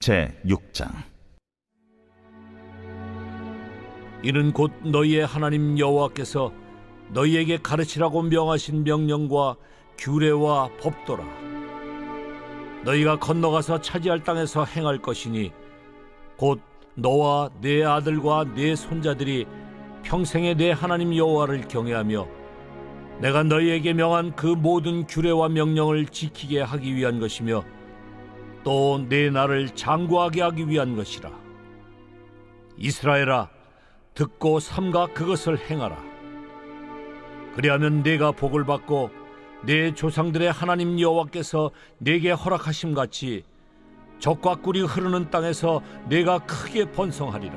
제6장. 이는 곧 너희의 하나님 여호와께서 너희에게 가르치라고 명하신 명령과 규례와 법도라. 너희가 건너가서 차지할 땅에서 행할 것이니 곧 너와 네 아들과 네 손자들이 평생에 내 하나님 여호와를 경외하며 내가 너희에게 명한 그 모든 규례와 명령을 지키게 하기 위한 것이며 또 내 나를 장구하게 하기 위한 것이라. 이스라엘아, 듣고 삼가 그것을 행하라. 그리하면 네가 복을 받고 내 조상들의 하나님 여호와께서 네게 허락하심 같이 젖과 꿀이 흐르는 땅에서 네가 크게 번성하리라.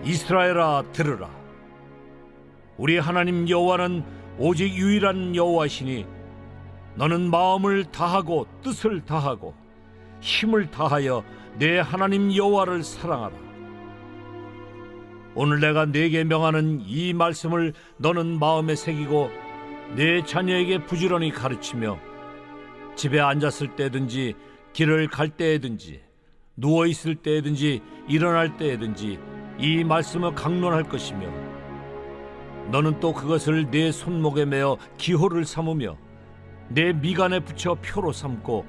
이스라엘아, 들으라. 우리 하나님 여호와는 오직 유일한 여호와시니 너는 마음을 다하고 뜻을 다하고 힘을 다하여 내 하나님 여호와를 사랑하라. 오늘 내가 네게 명하는 이 말씀을 너는 마음에 새기고 내 자녀에게 부지런히 가르치며 집에 앉았을 때든지 길을 갈 때에든지 누워 있을 때에든지 일어날 때에든지 이 말씀을 강론할 것이며 너는 또 그것을 내 손목에 매어 기호를 삼으며 내 미간에 붙여 표로 삼고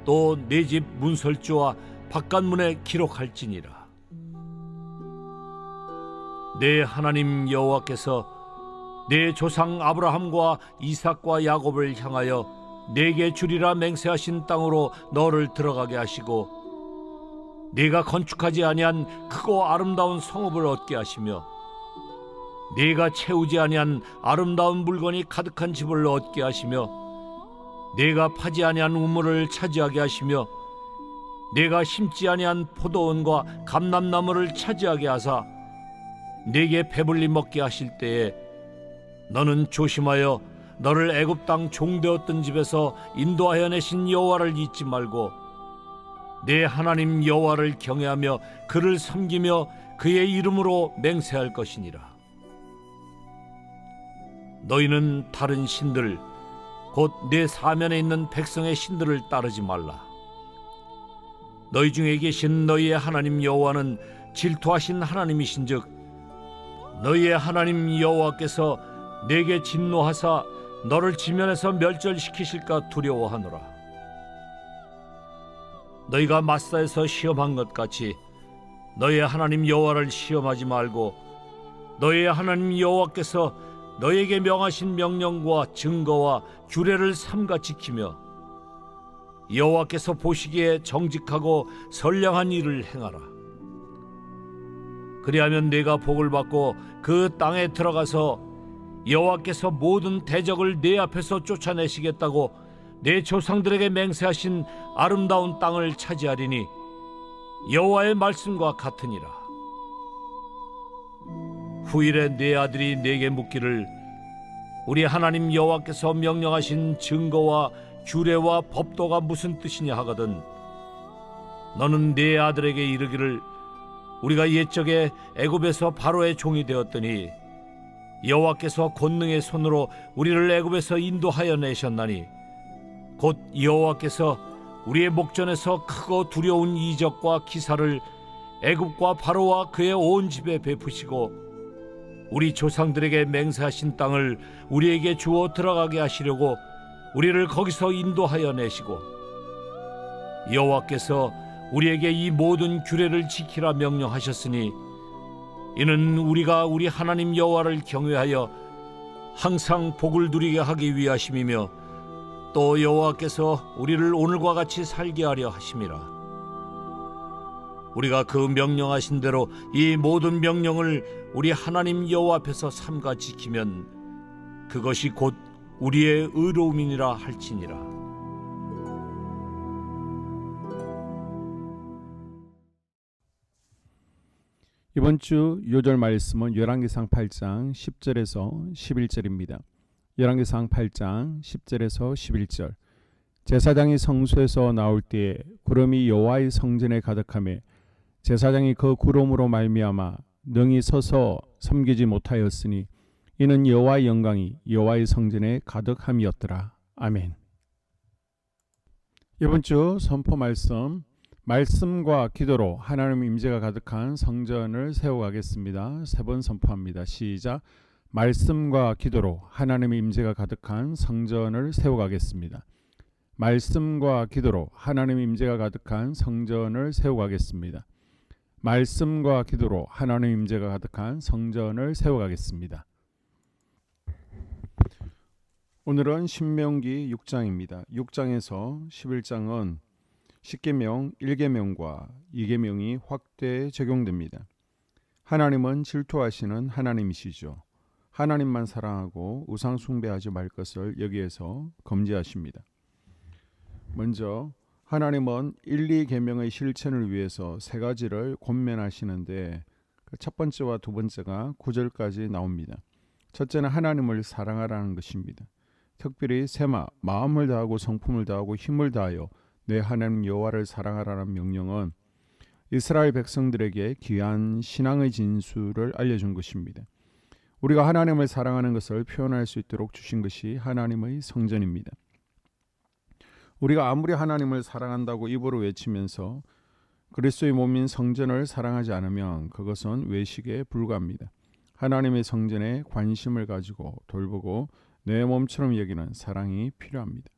또 내 집 문설주와 바깥문에 기록할지니라. 내 하나님 여호와께서 내 조상 아브라함과 이삭과 야곱을 향하여 내게 주리라 맹세하신 땅으로 너를 들어가게 하시고 네가 건축하지 아니한 크고 아름다운 성읍을 얻게 하시며 네가 채우지 아니한 아름다운 물건이 가득한 집을 얻게 하시며 네가 파지 아니한 우물을 차지하게 하시며 네가 심지 아니한 포도원과 감람나무를 차지하게 하사 네게 배불리 먹게 하실 때에 너는 조심하여 너를 애굽 땅 종되었던 집에서 인도하여 내신 여호와를 잊지 말고 내 하나님 여호와를 경외하며 그를 섬기며 그의 이름으로 맹세할 것이니라. 너희는 다른 신들 곧 내 사면에 있는 백성의 신들을 따르지 말라. 너희 중에 계신 너희의 하나님 여호와는 질투하신 하나님이신즉 너희의 하나님 여호와께서 내게 진노하사 너를 지면에서 멸절시키실까 두려워하노라. 너희가 마사에서 시험한 것 같이 너희의 하나님 여호와를 시험하지 말고 너희의 하나님 여호와께서 너희에게 명하신 명령과 증거와 규례를 삼가 지키며 여호와께서 보시기에 정직하고 선량한 일을 행하라. 그리하면 네가 복을 받고 그 땅에 들어가서 여호와께서 모든 대적을 네 앞에서 쫓아내시겠다고 내 조상들에게 맹세하신 아름다운 땅을 차지하리니 여호와의 말씀과 같으니라. 후일에 네 아들이 네게 묻기를 우리 하나님 여호와께서 명령하신 증거와 규례와 법도가 무슨 뜻이냐 하거든 너는 네 아들에게 이르기를 우리가 옛적에 애굽에서 바로의 종이 되었더니 여호와께서 권능의 손으로 우리를 애굽에서 인도하여 내셨나니 곧 여호와께서 우리의 목전에서 크고 두려운 이적과 기사를 애굽과 바로와 그의 온 집에 베푸시고 우리 조상들에게 맹세하신 땅을 우리에게 주어 들어가게 하시려고 우리를 거기서 인도하여 내시고 여호와께서 우리에게 이 모든 규례를 지키라 명령하셨으니 이는 우리가 우리 하나님 여호와를 경외하여 항상 복을 누리게 하기 위하심이며 또 여호와께서 우리를 오늘과 같이 살게 하려 하심이라. 우리가 그 명령하신 대로 이 모든 명령을 우리 하나님 여호와 앞에서 삼가 지키면 그것이 곧 우리의 의로움이니라 할지니라. 이번 주 요절 말씀은 열왕기상 8장 10절에서 11절입니다. 열왕기상 8장 10절에서 11절. 제사장이 성소에서 나올 때에 구름이 여호와의 성전에 가득하매 제사장이 그 구름으로 말미암아 능히 서서 섬기지 못하였으니 이는 여호와의 영광이 여호와의 성전에 가득함이었더라. 아멘. 이번 주 선포 말씀과 기도로 하나님 임재가 가득한 성전을 세워가겠습니다. 세 번 선포합니다. 시작. 말씀과 기도로 하나님의 임재가 가득한 성전을 세워가겠습니다. 말씀과 기도로 하나님의 임재가 가득한 성전을 세워가겠습니다. 말씀과 기도로 하나님의 임재가 가득한 성전을 세워가겠습니다. 오늘은 신명기 6장입니다. 6장에서 11장은 10계명, 1계명과 2계명이 확대 적용됩니다. 하나님은 질투하시는 하나님이시죠. 하나님만 사랑하고 우상 숭배하지 말 것을 여기에서 금지하십니다. 먼저 하나님은 1, 2계명의 실천을 위해서 세 가지를 권면하시는데 첫 번째와 두 번째가 9절까지 나옵니다. 첫째는 하나님을 사랑하라는 것입니다. 특별히 세마, 마음을 다하고 성품을 다하고 힘을 다하여 내 하나님 여호와를 사랑하라는 명령은 이스라엘 백성들에게 귀한 신앙의 진수를 알려준 것입니다. 우리가 하나님을 사랑하는 것을 표현할 수 있도록 주신 것이 하나님의 성전입니다. 우리가 아무리 하나님을 사랑한다고 입으로 외치면서 그리스도의 몸인 성전을 사랑하지 않으면 그것은 외식에 불과합니다. 하나님의 성전에 관심을 가지고 돌보고 내 몸처럼 여기는 사랑이 필요합니다.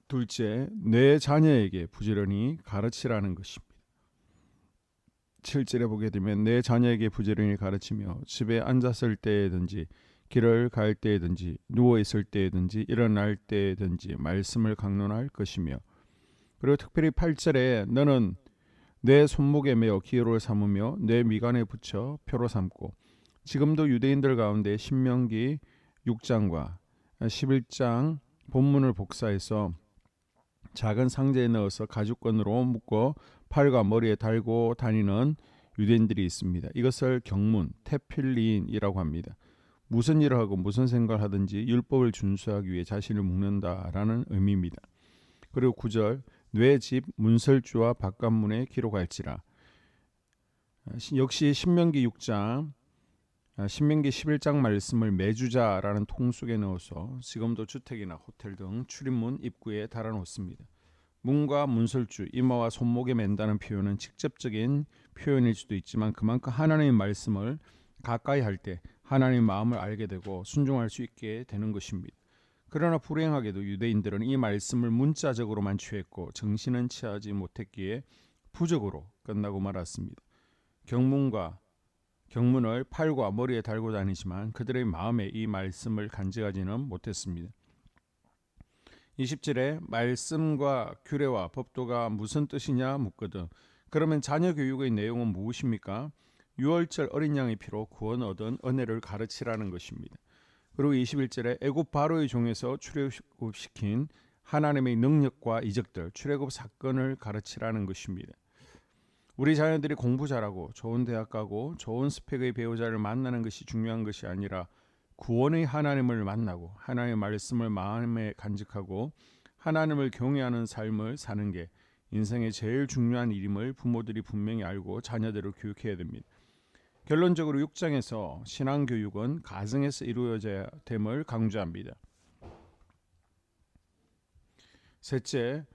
둘째, 내 자녀에게 부지런히 가르치라는 것입니다. 7절에 보게 되면 내 자녀에게 부지런히 가르치며 집에 앉았을 때에든지 길을 갈 때에든지 누워있을 때에든지 일어날 때에든지 말씀을 강론할 것이며, 그리고 특별히 8절에 너는 내 손목에 매어 기호를 삼으며 내 미간에 붙여 표로 삼고, 지금도 유대인들 가운데 신명기 6장과 11장 본문을 복사해서 작은 상자에 넣어서 가죽끈으로 묶어 팔과 머리에 달고 다니는 유대인들이 있습니다. 이것을 경문, 테필린이라고 합니다. 무슨 일을 하고 무슨 생각을 하든지 율법을 준수하기 위해 자신을 묶는다라는 의미입니다. 그리고 9절, 뇌 집 문설주와 바깥문에 기록할지라. 역시 신명기 6장 신명기 11장 말씀을 매주자라는 통 속에 넣어서 지금도 주택이나 호텔 등 출입문 입구에 달아놓습니다. 문과 문설주, 이마와 손목에 맨다는 표현은 직접적인 표현일 수도 있지만 그만큼 하나님의 말씀을 가까이 할 때 하나님의 마음을 알게 되고 순종할 수 있게 되는 것입니다. 그러나 불행하게도 유대인들은 이 말씀을 문자적으로만 취했고 정신은 취하지 못했기에 부적으로 끝나고 말았습니다. 경문을 팔과 머리에 달고 다니지만 그들의 마음에 이 말씀을 간직하지는 못했습니다. 20절에 말씀과 규례와 법도가 무슨 뜻이냐 묻거든. 그러면 자녀 교육의 내용은 무엇입니까? 6월절 어린 양의 피로 구원 얻은 은혜를 가르치라는 것입니다. 그리고 21절에 애굽 바로의 종에서 출애굽시킨 하나님의 능력과 이적들, 출애굽 사건을 가르치라는 것입니다. 우리 자녀들이 공부 잘하고 좋은 대학 가고 좋은 스펙의 배우자를 만나는 것이 중요한 것이 아니라 구원의 하나님을 만나고 하나님의 말씀을 마음에 간직하고 하나님을 경외하는 삶을 사는 게 인생의 제일 중요한 일임을 부모들이 분명히 알고 자녀들을 교육해야 됩니다. 결론적으로 6장에서 신앙교육은 가정에서 이루어져야 됨을 강조합니다. 셋째,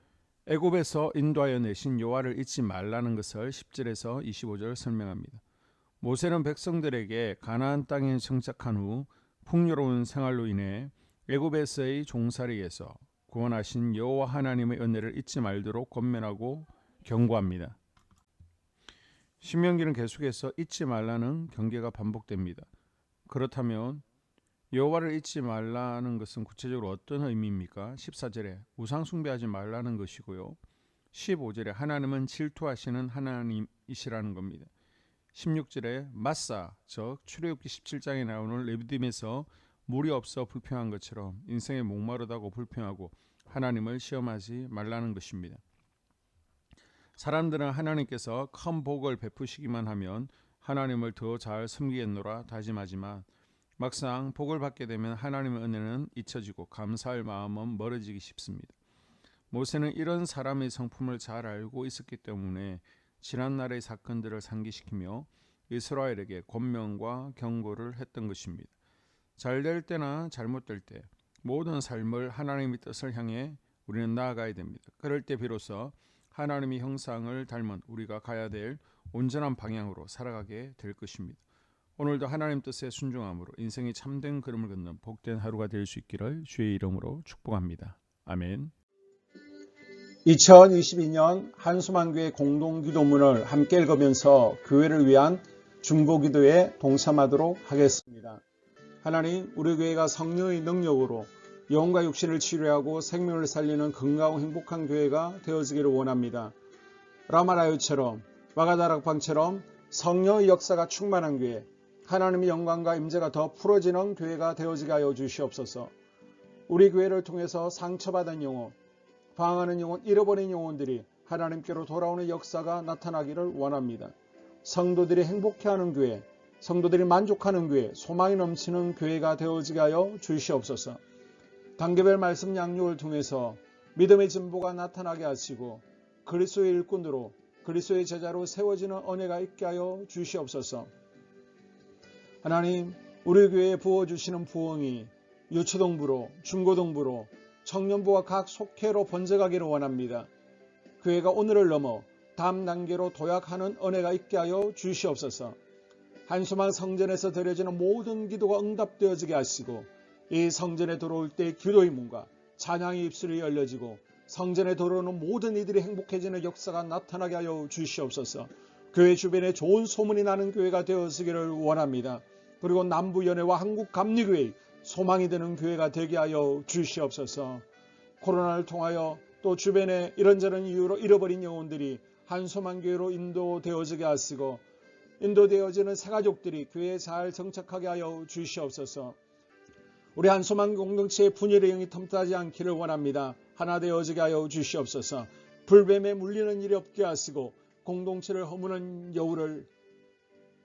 애굽에서 인도하여 내신 여호와를 잊지 말라는 것을 10절에서 25절 설명합니다. 모세는 백성들에게 가나안 땅에 정착한 후 풍요로운 생활로 인해 애굽에서의 종살이에서 구원하신 여호와 하나님의 은혜를 잊지 말도록 권면하고 경고합니다. 신명기는 계속해서 잊지 말라는 경계가 반복됩니다. 그렇다면 여호와를 잊지 말라는 것은 구체적으로 어떤 의미입니까? 14절에 우상 숭배하지 말라는 것이고요. 15절에 하나님은 질투하시는 하나님이시라는 겁니다. 16절에 마사, 즉 출애굽기 17장에 나오는 레비딤에서 물이 없어 불평한 것처럼 인생에 목마르다고 불평하고 하나님을 시험하지 말라는 것입니다. 사람들은 하나님께서 큰 복을 베푸시기만 하면 하나님을 더 잘 섬기겠노라 다짐하지만 막상 복을 받게 되면 하나님의 은혜는 잊혀지고 감사할 마음은 멀어지기 쉽습니다. 모세는 이런 사람의 성품을 잘 알고 있었기 때문에 지난날의 사건들을 상기시키며 이스라엘에게 권면과 경고를 했던 것입니다. 잘 될 때나 잘못될 때 모든 삶을 하나님의 뜻을 향해 우리는 나아가야 됩니다. 그럴 때 비로소 하나님의 형상을 닮은 우리가 가야 될 온전한 방향으로 살아가게 될 것입니다. 오늘도 하나님 뜻에 순종함으로 인생의 참된 걸음을 걷는 복된 하루가 될 수 있기를 주의 이름으로 축복합니다. 아멘. 2022년 한수만교회 공동기도문을 함께 읽으면서 교회를 위한 중보기도에 동참하도록 하겠습니다. 하나님, 우리 교회가 성령의 능력으로 영과 육신을 치료하고 생명을 살리는 건강하고 행복한 교회가 되어지기를 원합니다. 라마라유처럼 마가다락방처럼 성령의 역사가 충만한 교회, 하나님의 영광과 임재가 더 풀어지는 교회가 되어지게 하여 주시옵소서. 우리 교회를 통해서 상처받은 영혼, 방황하는 영혼, 잃어버린 영혼들이 하나님께로 돌아오는 역사가 나타나기를 원합니다. 성도들이 행복해하는 교회, 성도들이 만족하는 교회, 소망이 넘치는 교회가 되어지게 하여 주시옵소서. 단계별 말씀 양육을 통해서 믿음의 진보가 나타나게 하시고 그리스도의 일꾼으로 그리스도의 제자로 세워지는 은혜가 있게 하여 주시옵소서. 하나님, 우리 교회에 부어주시는 부흥이 유초동부로, 중고동부로, 청년부와 각 속회로 번져가기를 원합니다. 교회가 오늘을 넘어 다음 단계로 도약하는 은혜가 있게 하여 주시옵소서. 한수만 성전에서 드려지는 모든 기도가 응답되어지게 하시고 이 성전에 들어올 때 기도의 문과 찬양의 입술이 열려지고 성전에 들어오는 모든 이들이 행복해지는 역사가 나타나게 하여 주시옵소서. 교회 주변에 좋은 소문이 나는 교회가 되어지기를 원합니다. 그리고 남부연회와 한국감리교회의 소망이 되는 교회가 되게 하여 주시옵소서. 코로나를 통하여 또 주변에 이런저런 이유로 잃어버린 영혼들이 한소만교회로 인도되어지게 하시고 인도되어지는 새가족들이 교회에 잘 정착하게 하여 주시옵소서. 우리 한소만 공동체의 분열의 영이 틈타지 않기를 원합니다. 하나 되어지게 하여 주시옵소서. 불뱀에 물리는 일이 없게 하시고 공동체를 허무는 여우를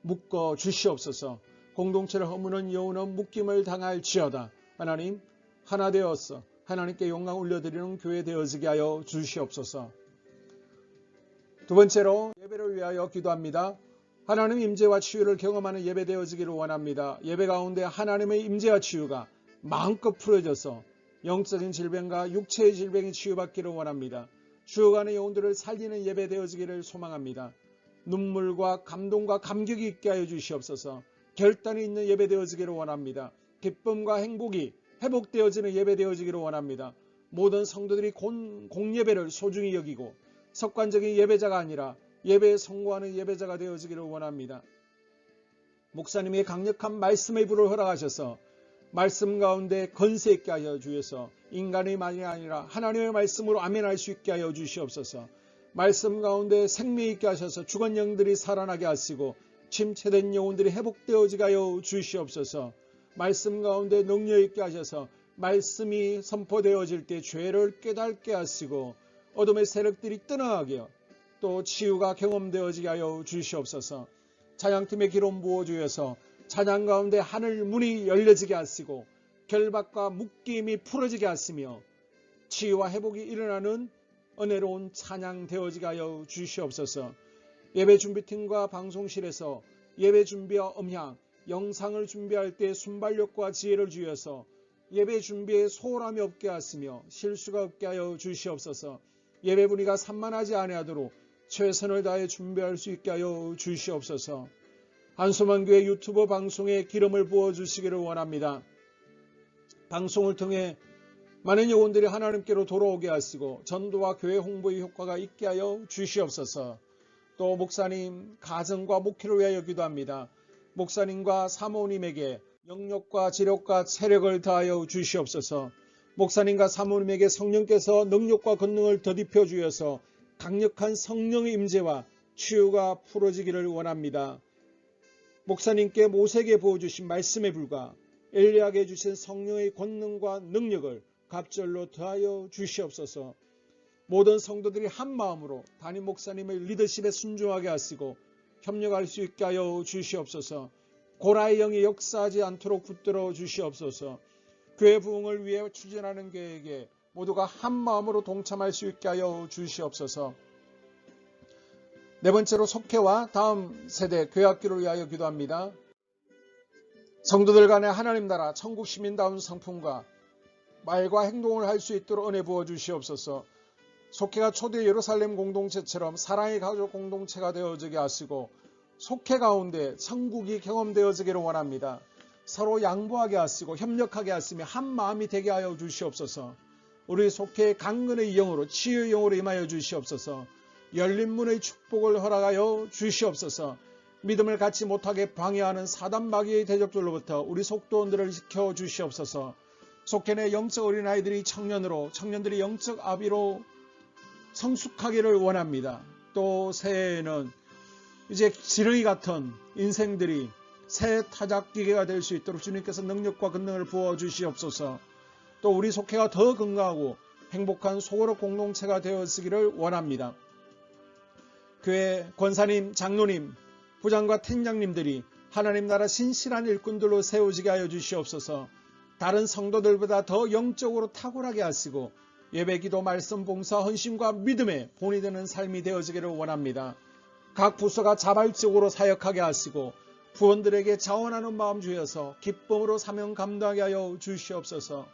묶어 주시옵소서. 공동체를 허무는 여우는 묶임을 당할지어다. 하나님, 하나 되어서 하나님께 영광 올려드리는 교회 되어지게 하여 주시옵소서. 두 번째로 예배를 위하여 기도합니다. 하나님 임재와 치유를 경험하는 예배 되어지기를 원합니다. 예배 가운데 하나님의 임재와 치유가 마음껏 풀어져서 영적인 질병과 육체의 질병이 치유받기를 원합니다. 죽어가는 영혼들을 살리는 예배 되어지기를 소망합니다. 눈물과 감동과 감격이 있게 하여 주시옵소서. 결단이 있는 예배 되어지기를 원합니다. 기쁨과 행복이 회복되어지는 예배 되어지기를 원합니다. 모든 성도들이 공예배를 소중히 여기고 습관적인 예배자가 아니라 예배에 성공하는 예배자가 되어지기를 원합니다. 목사님이 강력한 말씀의 불을 허락하셔서 말씀 가운데 건세 있게 하여 주셔서 인간의 말이 아니라 하나님의 말씀으로 아멘할 수 있게 하여 주시옵소서. 말씀 가운데 생명 있게 하셔서 죽은 영들이 살아나게 하시고 침체된 영혼들이 회복되어지게 하여 주시옵소서. 말씀 가운데 능력 있게 하셔서 말씀이 선포되어질 때 죄를 깨닫게 하시고 어둠의 세력들이 떠나가게 또 치유가 경험되어지게 하여 주시옵소서. 찬양팀의 기름 부어주셔서 찬양 가운데 하늘 문이 열려지게 하시고 결박과 묶임이 풀어지게 하시며 치유와 회복이 일어나는 은혜로운 찬양 되어지게 하여 주시옵소서. 예배 준비팀과 방송실에서 예배 준비와 음향, 영상을 준비할 때 순발력과 지혜를 주셔서 예배 준비에 소홀함이 없게 하시며 실수가 없게 하여 주시옵소서. 예배 분위기가 산만하지 아니하도록 최선을 다해 준비할 수 있게 하여 주시옵소서. 한소만교회 유튜브 방송에 기름을 부어주시기를 원합니다. 방송을 통해 많은 영혼들이 하나님께로 돌아오게 하시고 전도와 교회 홍보의 효과가 있게 하여 주시옵소서. 또 목사님 가정과 목회를 위하여 기도합니다. 목사님과 사모님에게 영력과 지력과 체력을 다하여 주시옵소서. 목사님과 사모님에게 성령께서 능력과 권능을 더딥혀 주셔서 강력한 성령의 임재와 치유가 풀어지기를 원합니다. 목사님께 모세에게 부어주신 말씀의 불과 엘리야에게 주신 성령의 권능과 능력을 갑절로 더하여 주시옵소서. 모든 성도들이 한 마음으로 담임 목사님의 리더십에 순종하게 하시고 협력할 수 있게 하여 주시옵소서. 고라의 영이 역사하지 않도록 붙들어 주시옵소서. 교회 부흥을 위해 추진하는 계획에 모두가 한 마음으로 동참할 수 있게 하여 주시옵소서. 네 번째로 속회와 다음 세대 교회학교를 위하여 기도합니다. 성도들 간의 하나님 나라 천국 시민다운 성품과 말과 행동을 할 수 있도록 은혜 부어 주시옵소서. 속회가 초대 예루살렘 공동체처럼 사랑의 가족 공동체가 되어지게 하시고 속회 가운데 천국이 경험되어지기를 원합니다. 서로 양보하게 하시고 협력하게 하시며 한 마음이 되게 하여 주시옵소서. 우리 속회의 강건의 영으로 치유의 영으로 임하여 주시옵소서. 열린 문의 축복을 허락하여 주시옵소서. 믿음을 갖지 못하게 방해하는 사단 마귀의 대적들로부터 우리 속도원들을 지켜 주시옵소서. 속회 내 영적 어린아이들이 청년들이 영적 아비로 성숙하기를 원합니다. 또 새해에는 이제 지렁이 같은 인생들이 새 타작기계가 될 수 있도록 주님께서 능력과 권능을 부어 주시옵소서. 또 우리 속회가 더 건강하고 행복한 소그룹 공동체가 되었기를 원합니다. 교회 권사님, 장로님, 부장과 팀장님들이 하나님 나라 신실한 일꾼들로 세워지게 하여 주시옵소서. 다른 성도들보다 더 영적으로 탁월하게 하시고 예배기도 말씀 봉사 헌신과 믿음에 본이 되는 삶이 되어지기를 원합니다. 각 부서가 자발적으로 사역하게 하시고 부원들에게 자원하는 마음 주여서 기쁨으로 사명 감당하게 하여 주시옵소서.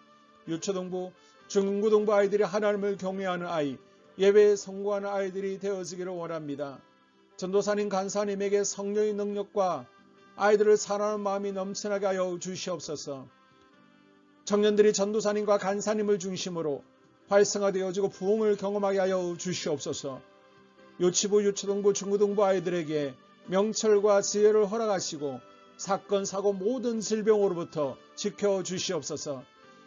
유초등부, 중고등부 아이들이 하나님을 경외하는 아이, 예배에 성공하는 아이들이 되어지기를 원합니다. 전도사님, 간사님에게 성령의 능력과 아이들을 사랑하는 마음이 넘쳐나게 하여 주시옵소서. 청년들이 전도사님과 간사님을 중심으로 활성화되어지고 부흥을 경험하게 하여 주시옵소서. 유치부, 유초등부, 중고등부 아이들에게 명철과 지혜를 허락하시고 사건, 사고 모든 질병으로부터 지켜주시옵소서.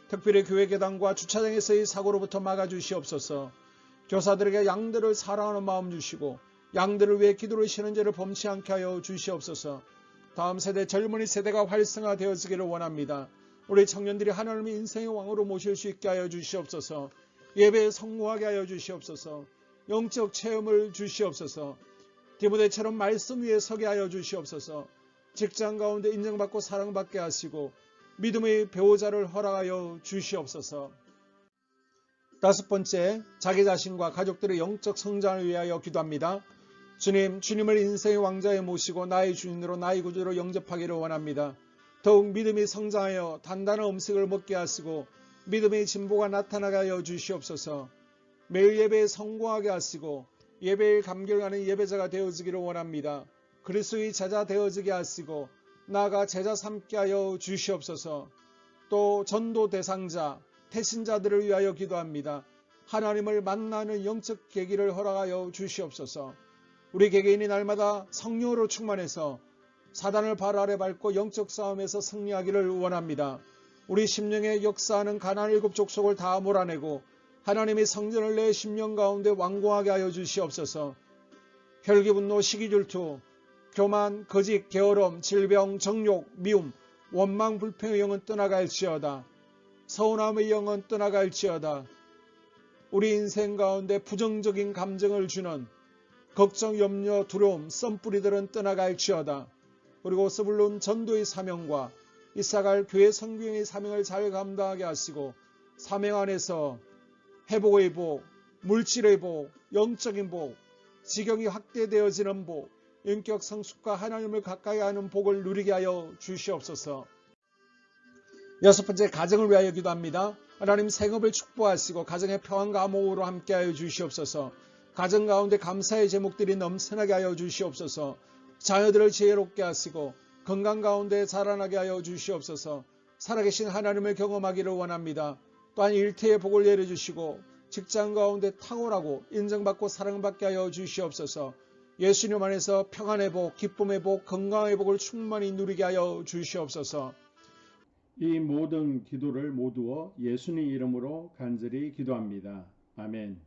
특별히 교회 계단과 주차장에서의 사고로부터 막아주시옵소서. 교사들에게 양들을 사랑하는 마음 주시고 양들을 위해 기도를 쉬는 죄를 범치 않게 하여 주시옵소서. 다음 세대 젊은이 세대가 활성화되어지기를 원합니다. 우리 청년들이 하나님의 인생의 왕으로 모실 수 있게 하여 주시옵소서. 예배에 성공하게 하여 주시옵소서. 영적 체험을 주시옵소서. 디모데처럼 말씀 위에 서게 하여 주시옵소서. 직장 가운데 인정받고 사랑받게 하시고 믿음의 배우자를 허락하여 주시옵소서. 다섯 번째, 자기 자신과 가족들의 영적 성장을 위하여 기도합니다. 주님을 인생의 왕자에 모시고 나의 주인으로 나의 구주로 영접하기를 원합니다. 더욱 믿음이 성장하여 단단한 음식을 먹게 하시고 믿음의 진보가 나타나게 하여 주시옵소서. 매일 예배에 성공하게 하시고 예배에 감격하는 예배자가 되어지기를 원합니다. 그리스도의 제자 되어지게 하시고 나아가 제자 삼게 하여 주시옵소서. 또 전도 대상자, 태신자들을 위하여 기도합니다. 하나님을 만나는 영적 계기를 허락하여 주시옵소서. 우리 개개인이 날마다 성령으로 충만해서 사단을 발 아래 밟고 영적 싸움에서 승리하기를 원합니다. 우리 심령에 역사하는 가나안 일곱 족속을 다 몰아내고 하나님의 성전을 내 심령 가운데 완공하게 하여 주시옵소서. 혈기, 분노, 시기, 질투, 교만, 거짓, 게으름, 질병, 정욕, 미움, 원망, 불평의 영은 떠나갈지어다. 서운함의 영은 떠나갈지어다. 우리 인생 가운데 부정적인 감정을 주는 걱정, 염려, 두려움, 썸뿌리들은 떠나갈지어다. 그리고 스불론 전도의 사명과 이사갈 교회 성경의 사명을 잘 감당하게 하시고 사명 안에서 회복의 복, 물질의 복, 영적인 복, 지경이 확대되어지는 복, 인격 성숙과 하나님을 가까이 하는 복을 누리게 하여 주시옵소서. 여섯 번째, 가정을 위하여 기도합니다. 하나님 생업을 축복하시고 가정의 평안과 화목으로 함께하여 주시옵소서. 가정 가운데 감사의 제목들이 넘쳐나게 하여 주시옵소서. 자녀들을 지혜롭게 하시고 건강 가운데 자라나게 하여 주시옵소서. 살아계신 하나님을 경험하기를 원합니다. 또한 일태의 복을 내려주시고 직장 가운데 탁월하고 인정받고 사랑받게 하여 주시옵소서. 예수님 안에서 평안의 복, 기쁨의 복, 건강의 복을 충만히 누리게 하여 주시옵소서. 이 모든 기도를 모두어 예수님 이름으로 간절히 기도합니다. 아멘.